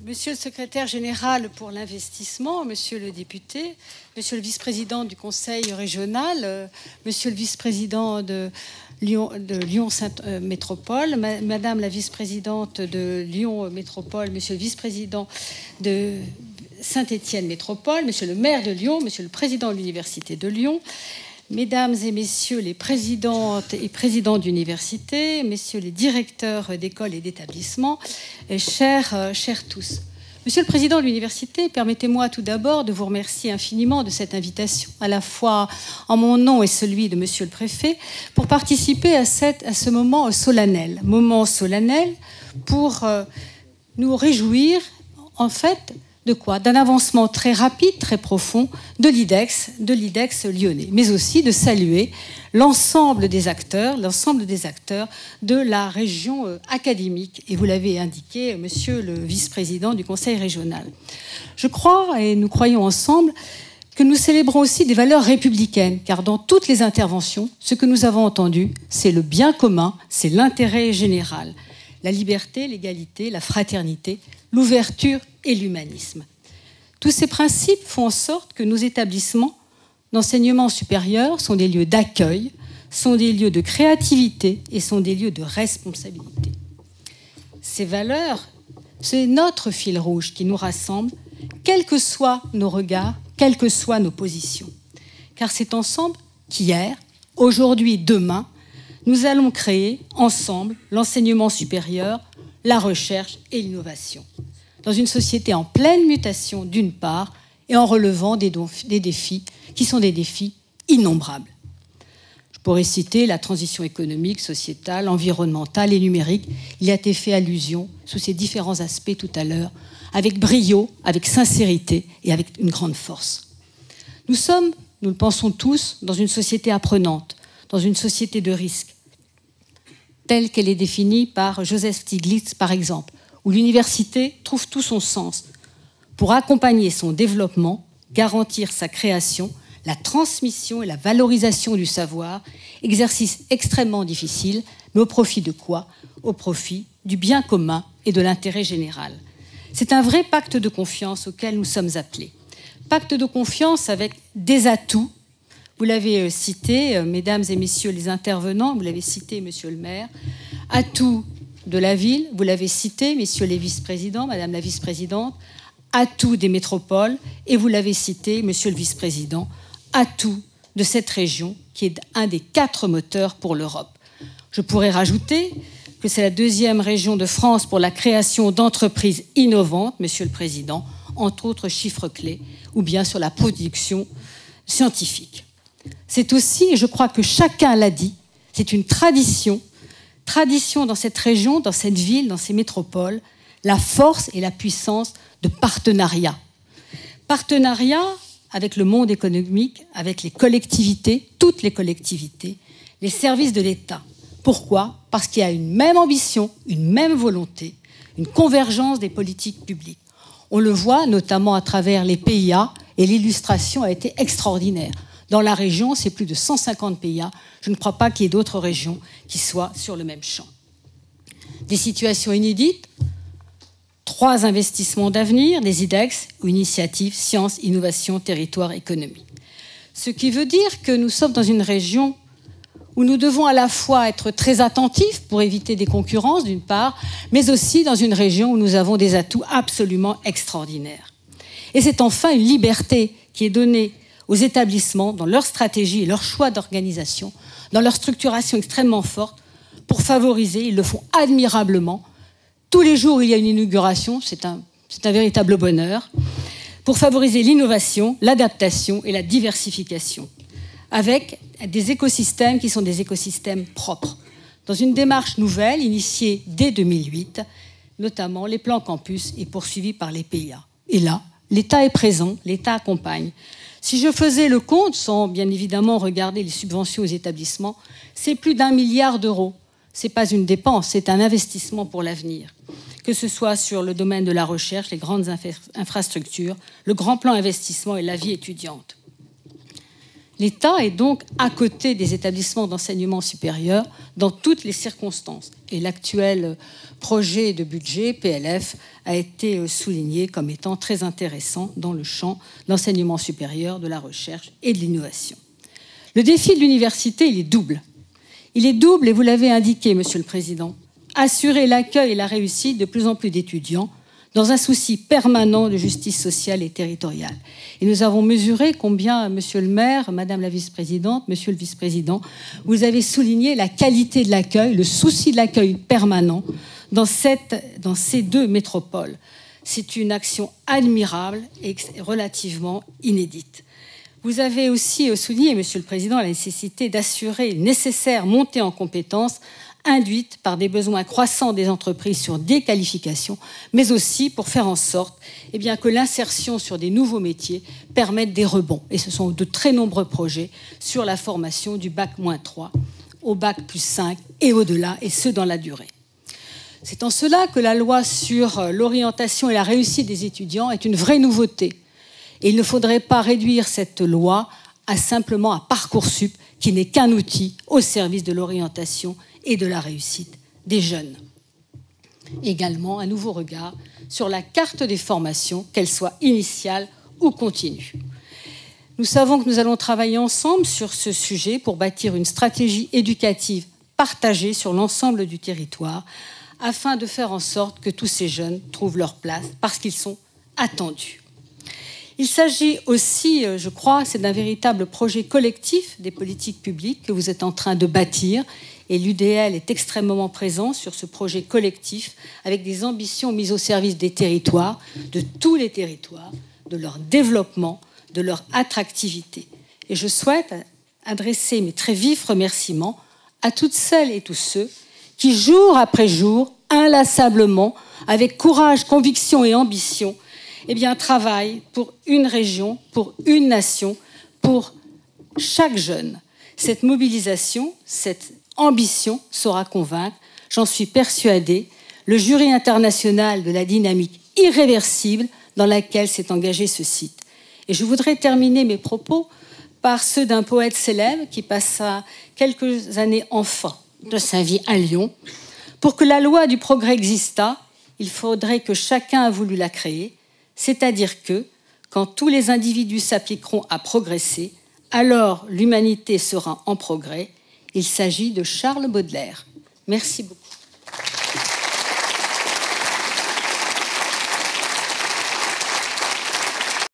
Monsieur le secrétaire général pour l'investissement, monsieur le député, monsieur le vice-président du conseil régional, monsieur le vice-président de Lyon Métropole, madame la vice-présidente de Lyon Métropole, monsieur le vice-président de Saint-Étienne Métropole, monsieur le maire de Lyon, monsieur le président de l'université de Lyon, mesdames et messieurs les présidentes et présidents d'université, messieurs les directeurs d'écoles et d'établissements, chers tous. Monsieur le président de l'université, permettez-moi tout d'abord de vous remercier infiniment de cette invitation, à la fois en mon nom et celui de monsieur le préfet, pour participer à ce moment solennel pour nous réjouir, en fait, de quoi? D'un avancement très rapide, très profond de l'IDEX lyonnais, mais aussi de saluer l'ensemble des acteurs de la région académique. Et vous l'avez indiqué, monsieur le vice-président du conseil régional. Je crois, et nous croyons ensemble, que nous célébrons aussi des valeurs républicaines, car dans toutes les interventions, ce que nous avons entendu, c'est le bien commun, c'est l'intérêt général. La liberté, l'égalité, la fraternité, l'ouverture et l'humanisme. Tous ces principes font en sorte que nos établissements d'enseignement supérieur sont des lieux d'accueil, sont des lieux de créativité et sont des lieux de responsabilité. Ces valeurs, c'est notre fil rouge qui nous rassemble, quels que soient nos regards, quelles que soient nos positions. Car c'est ensemble qu'hier, aujourd'hui, demain, nous allons créer ensemble l'enseignement supérieur, la recherche et l'innovation. Dans une société en pleine mutation d'une part et en relevant des défis qui sont des défis innombrables. Je pourrais citer la transition économique, sociétale, environnementale et numérique. Il y a été fait allusion sous ces différents aspects tout à l'heure, avec brio, avec sincérité et avec une grande force. Nous sommes, nous le pensons tous, dans une société apprenante, dans une société de risque, telle qu'elle est définie par Joseph Stiglitz, par exemple, où l'université trouve tout son sens pour accompagner son développement, garantir sa création, la transmission et la valorisation du savoir, exercice extrêmement difficile, mais au profit de quoi? Au profit du bien commun et de l'intérêt général. C'est un vrai pacte de confiance auquel nous sommes appelés. Pacte de confiance avec des atouts. Vous l'avez cité, mesdames et messieurs les intervenants, vous l'avez cité, monsieur le maire, atouts de la ville, vous l'avez cité, messieurs les vice-présidents, madame la vice-présidente, atouts des métropoles, et vous l'avez cité, monsieur le vice-président, atouts de cette région qui est un des 4 moteurs pour l'Europe. Je pourrais rajouter que c'est la 2e région de France pour la création d'entreprises innovantes, monsieur le président, entre autres chiffres clés, ou bien sur la production scientifique. C'est aussi, et je crois que chacun l'a dit, c'est une tradition dans cette région, dans cette ville, dans ces métropoles, la force et la puissance de partenariat. Partenariat avec le monde économique, avec les collectivités, toutes les collectivités, les services de l'État. Pourquoi? Parce qu'il y a une même ambition, une même volonté, une convergence des politiques publiques. On le voit notamment à travers les PIA, et l'illustration a été extraordinaire. Dans la région, c'est plus de 150 PIA. Je ne crois pas qu'il y ait d'autres régions qui soient sur le même champ. Des situations inédites, 3 investissements d'avenir, des IDEX ou initiatives sciences, innovation, territoire, économie. Ce qui veut dire que nous sommes dans une région où nous devons à la fois être très attentifs pour éviter des concurrences, d'une part, mais aussi dans une région où nous avons des atouts absolument extraordinaires. Et c'est enfin une liberté qui est donnée aux établissements dans leur stratégie et leur choix d'organisation, dans leur structuration extrêmement forte, pour favoriser, ils le font admirablement. Tous les jours, il y a une inauguration, c'est un véritable bonheur, pour favoriser l'innovation, l'adaptation et la diversification, avec des écosystèmes qui sont des écosystèmes propres. Dans une démarche nouvelle, initiée dès 2008, notamment les plans campus et poursuivis par les PIA. Et là, l'État est présent, l'État accompagne. Si je faisais le compte, sans bien évidemment regarder les subventions aux établissements, c'est plus d'1 milliard d'euros. Ce n'est pas une dépense, c'est un investissement pour l'avenir. Que ce soit sur le domaine de la recherche, les grandes infrastructures, le grand plan investissement et la vie étudiante. L'État est donc à côté des établissements d'enseignement supérieur dans toutes les circonstances. Et l'actuel projet de budget, PLF, a été souligné comme étant très intéressant dans le champ de l'enseignement supérieur, de la recherche et de l'innovation. Le défi de l'université, il est double. Il est double, et vous l'avez indiqué, Monsieur le Président. Assurer l'accueil et la réussite de plus en plus d'étudiants dans un souci permanent de justice sociale et territoriale. Et nous avons mesuré combien, Monsieur le maire, Madame la vice-présidente, Monsieur le vice-président, vous avez souligné la qualité de l'accueil, le souci de l'accueil permanent dans ces deux métropoles. C'est une action admirable et relativement inédite. Vous avez aussi souligné, Monsieur le Président, la nécessité d'assurer une nécessaire montée en compétences induite par des besoins croissants des entreprises sur des qualifications, mais aussi pour faire en sorte que l'insertion sur des nouveaux métiers permette des rebonds. Et ce sont de très nombreux projets sur la formation du bac-3 au bac+5 et au-delà, et ce dans la durée. C'est en cela que la loi sur l'orientation et la réussite des étudiants est une vraie nouveauté. Et il ne faudrait pas réduire cette loi simplement à Parcoursup, qui n'est qu'un outil au service de l'orientation et de la réussite des jeunes. Également, un nouveau regard sur la carte des formations, qu'elle soit initiale ou continue. Nous savons que nous allons travailler ensemble sur ce sujet pour bâtir une stratégie éducative partagée sur l'ensemble du territoire afin de faire en sorte que tous ces jeunes trouvent leur place parce qu'ils sont attendus. Il s'agit aussi, je crois, c'est d'un véritable projet collectif des politiques publiques que vous êtes en train de bâtir. Et l'UDL est extrêmement présent sur ce projet collectif avec des ambitions mises au service des territoires, de tous les territoires, de leur développement, de leur attractivité. Et je souhaite adresser mes très vifs remerciements à toutes celles et tous ceux qui, jour après jour, inlassablement, avec courage, conviction et ambition, travaillent pour une région, pour une nation, pour chaque jeune. Cette mobilisation, cette ambition saura convaincre, j'en suis persuadée, le jury international de la dynamique irréversible dans laquelle s'est engagé ce site. Et je voudrais terminer mes propos par ceux d'un poète célèbre qui passa quelques années enfant de sa vie à Lyon. Pour que la loi du progrès existât, il faudrait que chacun a voulu la créer, c'est-à-dire que, quand tous les individus s'appliqueront à progresser, alors l'humanité sera en progrès. Il s'agit de Charles Baudelaire. Merci beaucoup.